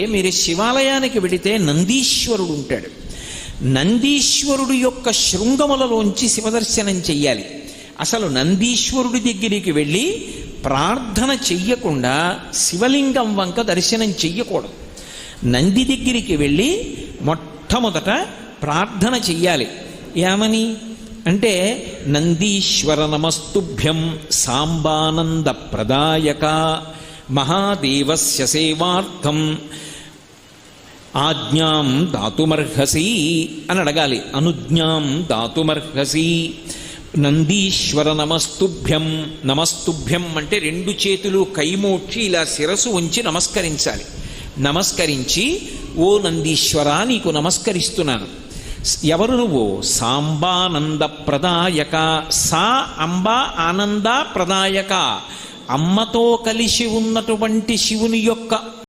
మీరు శివాలయానికి వెడితే నందీశ్వరుడు ఉంటాడు. నందీశ్వరుడు యొక్క శృంగములలోంచి శివదర్శనం చెయ్యాలి. అసలు నందీశ్వరుడి దగ్గరికి వెళ్ళి ప్రార్థన చెయ్యకుండా శివలింగం వంక దర్శనం చెయ్యకూడదు. నంది దగ్గరికి వెళ్ళి మొట్టమొదట ప్రార్థన చెయ్యాలి. ఏమని అంటే, నందీశ్వర నమస్తుభ్యం సాంబానంద ప్రదాయక మహాదేవస్య సేవార్థం ఆజ్ఞాం దాతుమర్హసి అని అడగాలి. అనుజ్ఞాం దాతుమర్హసి. నందీశ్వర నమస్తుభ్యం. నమస్తుభ్యం అంటే రెండు చేతులు కైమోడ్చి ఇలా శిరసు ఉంచి నమస్కరించాలి. నమస్కరించి, ఓ నందీశ్వర నీకు నమస్కరిస్తున్నాను. ఎవరు నువ్వు? సాంబానంద ప్రదాయక. సా అంబ ఆనంద ప్రదాయక. అమ్మతో కలిసి ఉన్నటువంటి శివుని యొక్క